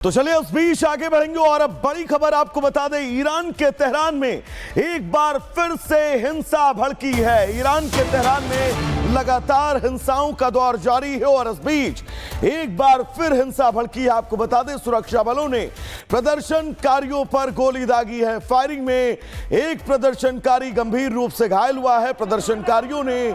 तो चलिए उस बीच आगे बढ़ेंगे और अब बड़ी खबर आपको बता दें, ईरान के तेहरान में एक बार फिर से हिंसा भड़की है। ईरान के तेहरान में लगातार हिंसाओं का दौर जारी है और इस बीच एक बार फिर हिंसा भड़की है। आपको बता दें, सुरक्षा बलों ने प्रदर्शनकारियों पर गोली दागी है। फायरिंग में एक प्रदर्शनकारी गंभीर रूप से घायल हुआ है। प्रदर्शनकारियों ने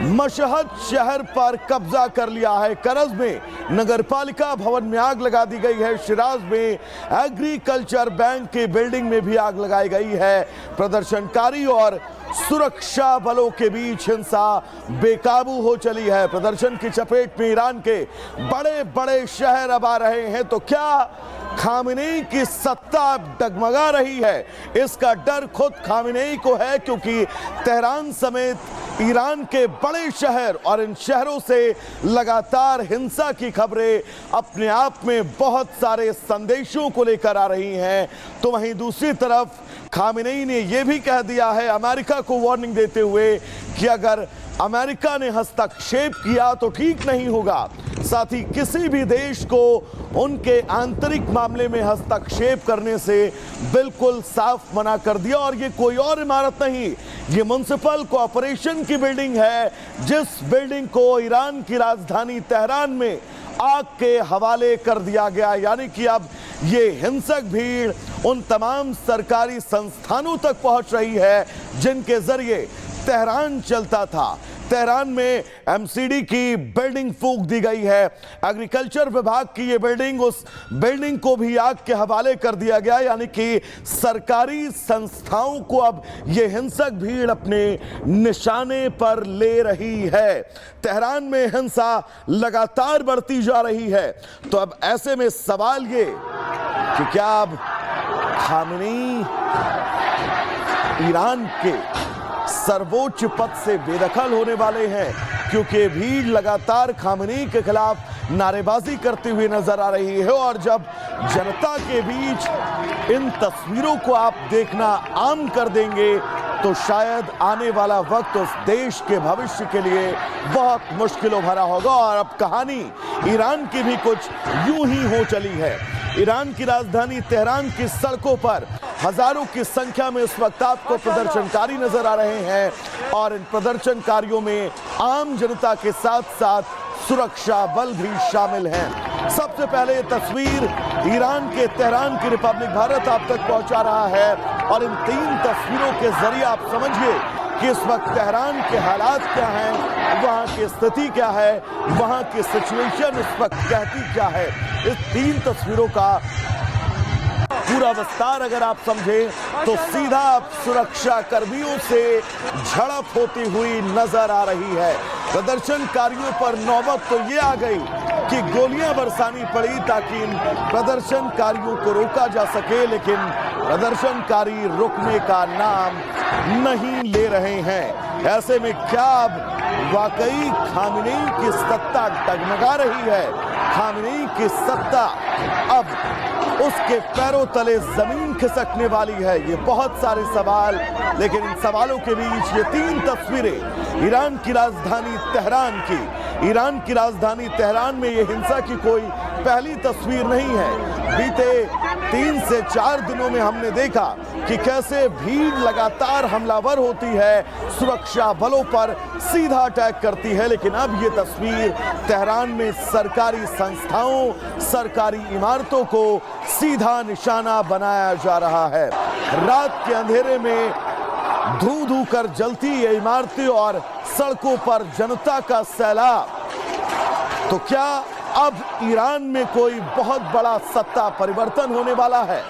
मशहद शहर पर कब्जा कर लिया है। करज में नगरपालिका भवन में आग लगा दी गई है। शिराज में एग्रीकल्चर बैंक की बिल्डिंग में भी आग लगाई गई है। प्रदर्शनकारी और सुरक्षा बलों के बीच हिंसा बेकाबू हो चली है। प्रदर्शन की चपेट में ईरान के बड़े बड़े शहर अब आ रहे हैं। तो क्या खामेनेई की सत्ता डगमगा रही है? इसका डर खुद खामेनेई को है, क्योंकि तेहरान समेत ईरान के बड़े शहर और इन शहरों से लगातार हिंसा की खबरें अपने आप में बहुत सारे संदेशों को लेकर आ रही हैं। तो वहीं दूसरी तरफ खामेनेई ने यह भी कह दिया है, अमेरिका को वार्निंग देते हुए, कि अगर अमेरिका ने हस्तक्षेप किया तो ठीक नहीं होगा। साथ ही किसी भी देश को उनके आंतरिक मामले में हस्तक्षेप करने से बिल्कुल साफ मना कर दिया। और ये कोई और इमारत नहीं, ये म्युनिसिपल कॉर्पोरेशन की बिल्डिंग है, जिस बिल्डिंग को ईरान की राजधानी तेहरान में आग के हवाले कर दिया गया। यानी कि अब ये हिंसक भीड़ उन तमाम सरकारी संस्थानों तक पहुंच रही है जिनके जरिए तेहरान चलता था। तेहरान में एमसीडी की बिल्डिंग फूंक दी गई है। एग्रीकल्चर विभाग की ये बिल्डिंग, उस बिल्डिंग को भी आग के हवाले कर दिया गया। यानी कि सरकारी संस्थाओं को अब ये हिंसक भीड़ अपने निशाने पर ले रही है। तेहरान में हिंसा लगातार बढ़ती जा रही है। तो अब ऐसे में सवाल ये कि क्या अब खामेनेई ईरान के सर्वोच्च पद से बेदखल होने वाले हैं? क्योंकि भीड़ लगातार खामेनेई के खिलाफ नारेबाजी करती हुई नजर आ रही है। और जब जनता के बीच इन तस्वीरों को आप देखना आम कर देंगे तो शायद आने वाला वक्त उस देश के भविष्य के लिए बहुत मुश्किलों भरा होगा। और अब कहानी ईरान की भी कुछ यूं ही हो चली है। ईरान की राजधानी तेहरान की सड़कों पर हजारों की संख्या में इस वक्त आपको प्रदर्शनकारी नजर आ रहे हैं। और इन प्रदर्शनकारियों में आम जनता के साथ साथ सुरक्षा बल भी शामिल हैं। सबसे पहले ये तस्वीर ईरान के तेहरान की रिपब्लिक भारत आप तक पहुंचा रहा है। और इन 3 तस्वीरों के जरिए आप समझिए कि इस वक्त तेहरान के हालात क्या हैं, वहां की स्थिति क्या है, वहां की सिचुएशन इस वक्त कहती क्या है। इस 3 तस्वीरों का पूरा विस्तार अगर आप समझें तो सीधा सुरक्षा कर्मियों से झड़प होती हुई नजर आ रही है। प्रदर्शनकारियों पर नौबत तो ये आ गई कि गोलियां बरसानी पड़ी ताकि इन प्रदर्शनकारियों को रोका जा सके, लेकिन प्रदर्शनकारी रुकने का नाम नहीं ले रहे हैं। ऐसे में क्या अब वाकई खामेनेई की सत्ता डगमगा रही है? खामेनेई की सत्ता अब उसके पैरों तले जमीन खिसकने वाली है? ये बहुत सारे सवाल, लेकिन इन सवालों के बीच ये 3 तस्वीरें ईरान की राजधानी तेहरान की। ईरान की राजधानी तेहरान में ये हिंसा की कोई पहली तस्वीर नहीं है। बीते 3 से 4 दिनों में हमने देखा कि कैसे भीड़ लगातार हमलावर होती है, सुरक्षा बलों पर सीधा अटैक करती है। लेकिन अब ये तस्वीर तेहरान में सरकारी संस्थाओं, सरकारी इमारतों को सीधा निशाना बनाया जा रहा है। रात के अंधेरे में धू धू कर जलती ये इमारतें और सड़कों पर जनता का सैलाब। तो क्या अब ईरान में कोई बहुत बड़ा सत्ता परिवर्तन होने वाला है?